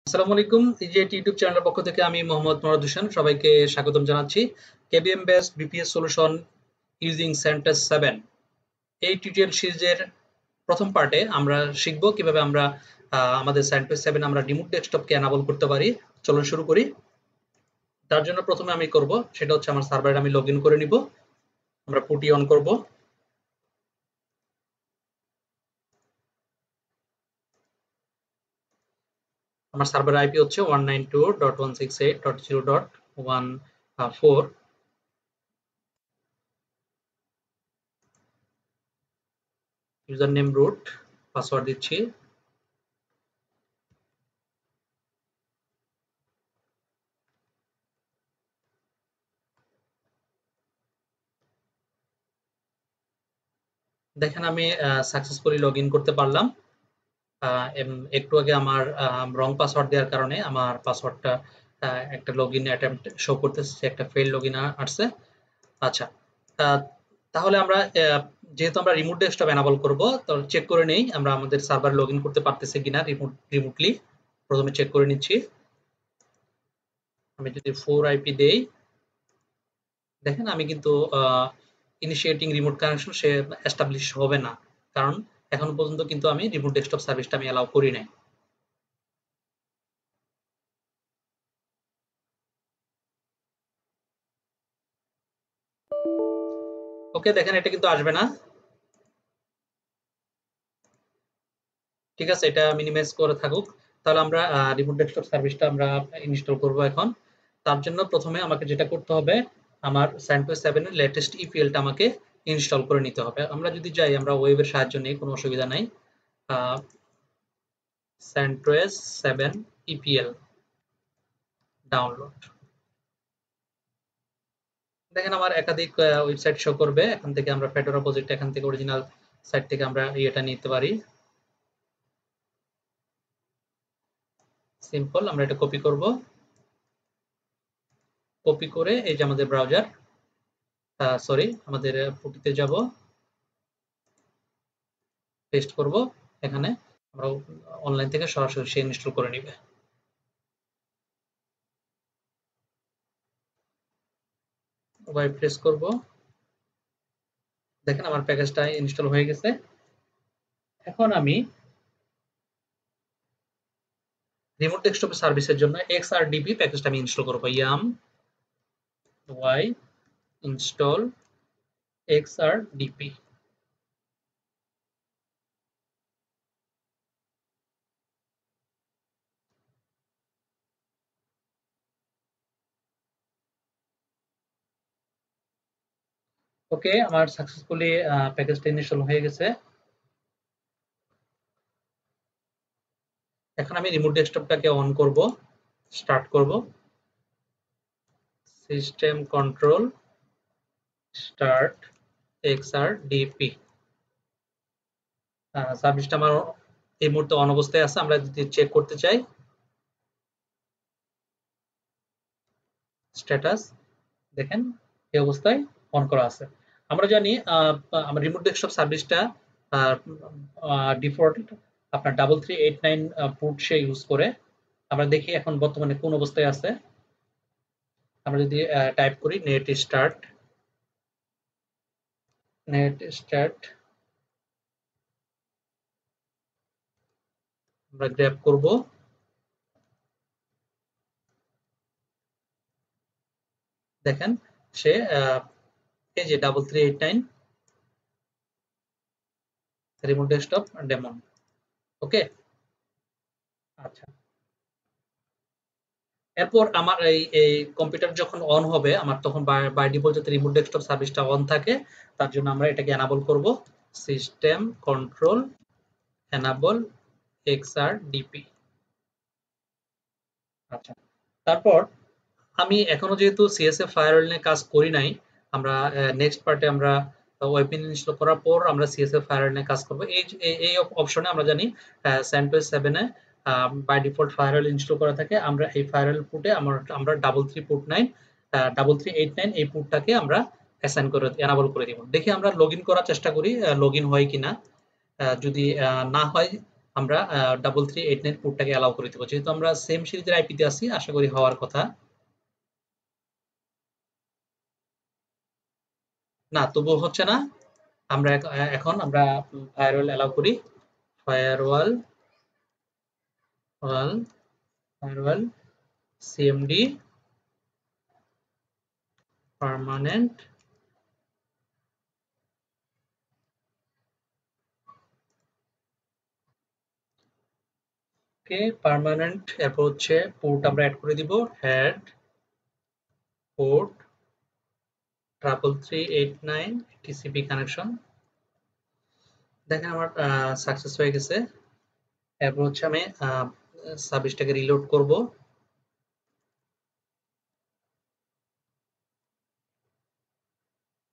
আসসালামু আলাইকুম। ইজেট ইউটিউব চ্যানেলের পক্ষ থেকে আমি মোহাম্মদ মুরাদ হোসেন সবাইকে স্বাগতম জানাচ্ছি। KVM based BPS solution using CentOS 7 এই টিউটোরিয়াল সিরিজের প্রথম পার্টে আমরা শিখব কিভাবে আমরা আমাদের CentOS 7 আমরা রিমোট ডেস্কটপকে এনাবল করতে পারি। চলুন শুরু করি। তার জন্য প্রথমে আমি করব সেটা হচ্ছে আমার সার্ভারে আমি লগইন করে নিব। আমরা পুটি অন করব। আমার সার্ভার আইপি হচ্ছে 192.168.0.14। ইউজার নেম রুট, পাসওয়ার্ড দিচ্ছি। দেখেন আমি সাকসেসফুলি লগইন করতে পারলাম। একটু আগে আমার রং পাসওয়ার্ড দেওয়ার কারণে আমার পাসওয়ার্ডটা একটা লগইন অ্যাটেম্পট শো করতেছে, একটা ফেইল লগইন আসছে। আচ্ছা, তাহলে আমরা যেহেতু আমরা রিমোট ডেস্কটপ এনাবল করব, তো চেক করে নেই আমরা আমাদের সার্ভার লগইন করতে পারতেছি কিনা রিমোটলি। প্রথমে চেক করে নিচ্ছি। আমি যদি 4 আইপি দেই, দেখেন আমি কিন্তু ইনিশিয়েটিং রিমোট কানেকশন সে এস্টাবলিশ হবে না, কারণ এখন পর্যন্ত কিন্তু আমি রিমোট ডেস্কটপ সার্ভিসটা আমি অ্যালাউ করি নাই। ওকে, দেখেন এটা কিন্তু আসবে না। ঠিক আছে, এটা মিনিমাইজ করে থাকুক। তাহলে আমরা রিমোট ডেস্কটপ সার্ভিসটা আমরা ইনস্টল করব এখন। তার জন্য প্রথমে আমাকে যেটা করতে হবে, আমার CentOS 7 এর লেটেস্ট ইপিএলটা আমাকে ইনস্টল করে নিতে হবে। আমরা যদি যাই, আমরা ওয়েবের সাহায্য নেই, কোনো অসুবিধা নাই। CentOS 7 EPL download. দেখেন আমার একাধিক ওয়েবসাইট শো করবে। এখান থেকে আমরা ফেডোরা প্রজেক্ট, এখান থেকে অরিজিনাল সাইট থেকে আমরা এটা নিতে পারি। সিম্পল, আমরা এটা কপি করব। কপি করে এই যে আমাদের ব্রাউজার, সরি আমাদের পুটিতে যাব, পেস্ট করব। এখানে আমরা অনলাইন থেকে সরাসরি সে ইনস্টল করে নিবে। ওয়াই প্রেস করব। দেখেন আমার প্যাকেজটা ইনস্টল হয়ে গেছে। এখন আমি রিমোট ডেস্কটপ সার্ভিসের জন্য XRDP প্যাকেজটা আমি ইনস্টল করব। Yum y install XRDP। Okay, আমার সাকসেসফুলি প্যাকেজটা ইনস্টল হয়ে গেছে। এখন আমি রিমোট ডেস্কটপটাকে অন করব, স্টার্ট করব। System control start XRDP। সার্ভিসটা আমার এই মুহূর্তে অন অবস্থায় আছে। আমরা যদি চেক করতে চাই স্ট্যাটাস, দেখেন এই অবস্থায় অন করা আছে। আমরা জানি আমার রিমোট ডেস্কটপ সার্ভিসটা ডিফল্ট আপনার 3389 পোর্ট সে ইউজ করে। আমরা দেখি এখন বর্তমানে কোন অবস্থায় আছে। আমরা যদি টাইপ করি নেট স্টার্ট, আমরা গ্র্যাব করব। দেখেন সে এই যে 3389 রিমোট ডেস্কটপ ডেমন। ওকে, আচ্ছা। এরপর আমার এই কম্পিউটার যখন অন হবে, আমার তখন বাই ডিফল্ট যাতে রিমোট ডেস্কটপ সার্ভিসটা অন থাকে, তার জন্য আমরা এটাকে এনাবল করব। System control enable XRDP। আচ্ছা, তারপর আমি এখনো যেহেতু CSF ফায়ারওয়াল নিয়ে কাজ করি নাই, আমরা নেক্সট পার্টে আমরা ওয়েবইন ইনস্টল করার পর আমরা CSF ফায়ারওয়াল নিয়ে কাজ করব। এই অপশনে আমরা জানি CentOS 7 এ বাই ডিফল্ট ফায়ারওয়াল ইনস্টল করা থাকে। আমরা এই ফায়ারওয়াল পোর্টে আমরা 3389 এই পোর্টটাকে আমরা অ্যাসাইন করে এনাবল করে দিব। দেখি আমরা লগইন করার চেষ্টা করি, লগইন হয় কিনা। যদি না হয় আমরা 3389 পোর্টটাকে অ্যালাউ করে দেব। যেহেতু আমরা সেম সিরিজের আইপিতে আছি, আশা করি হওয়ার কথা না, তবুও হচ্ছে না। আমরা এখন আমরা ফায়ারওয়াল অ্যালাউ করি। ফায়ারওয়াল ওয়াল ফায়ারওয়াল সিএমডি পার্মানেন্ট পার্মানেন্ট। এরপর হচ্ছে পোর্ট আমরা অ্যাড করে দিব, হেড পোর্ট 3389 টিসিপি কানেকশন। দেখেন আমার সাকসেস হয়ে গেছে। এরপর হচ্ছে আমি সার্ভিসটাকে রিলোড করব।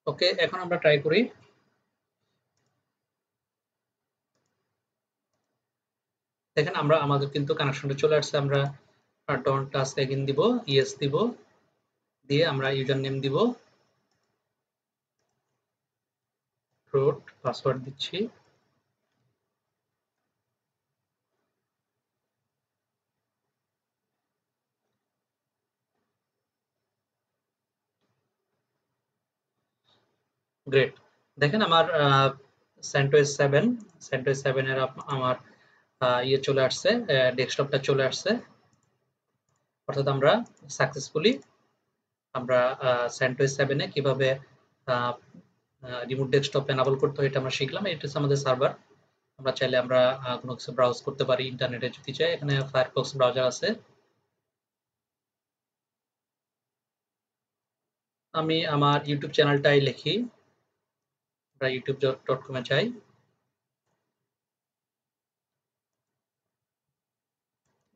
ওকে, এখন আমরা ট্রাই করি। দেখেন আমাদের কিন্তু কানেকশনটা চলে আসছে। আমরা ডন্ট টাস্ক এগেইন দিব, ইয়েস দিব, দিয়ে আমরা ইউজার নেম দিব, রুট পাসওয়ার্ড দিচ্ছি। গ্রেট। দেখেন আমার CentOS7 এর আমার ইয়ে চলে আসছে, ডেস্কটপটা চলে আসছে। অর্থাৎ আমরা সাকসেসফুলি আমরা CentOS7 এ কিভাবে রিমোট ডেস্কটপ এনাবল করতে হয় এটা আমরা শিখলাম। এটা হচ্ছে আমাদের সার্ভার। আমরা চাইলে আমরা কোনো কিছু ব্রাউজ করতে পারি ইন্টারনেটে যদি চাই। এখানে ফায়ারফক্স ব্রাউজার আছে। আমি আমার ইউটিউব চ্যানেলটাই লিখি, আমরা youtube.com এ যাই।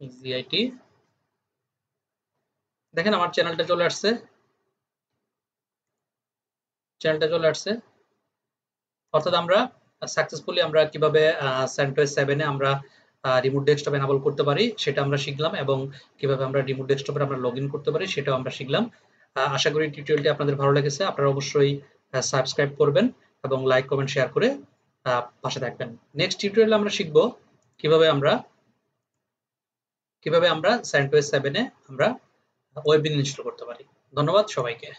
ইজিআইটি। দেখেন আমার চ্যানেলটা চলে আসছে। অর্থাৎ আমরা সাকসেসফুলি আমরা কিভাবে CentOS7 এ আমরা রিমোট ডেস্কটপ এনাবল করতে পারি সেটা আমরা শিখলাম, এবং কিভাবে আমরা রিমোট ডেস্কটপে আমরা লগইন করতে পারি সেটাও আমরা শিখলাম। আশা করি টিউটোরিয়ালটি আপনাদের ভালো লেগেছে। আপনারা অবশ্যই সাবস্ক্রাইব করবেন এবং লাইক কমেন্ট শেয়ার করে পাশে থাকবেন। নেক্সট টিউটোরিয়ালে আমরা শিখব কিভাবে আমরা CentOS7 এ আমরা ওয়েব ইনস্টল করতে পারি। ধন্যবাদ সবাইকে।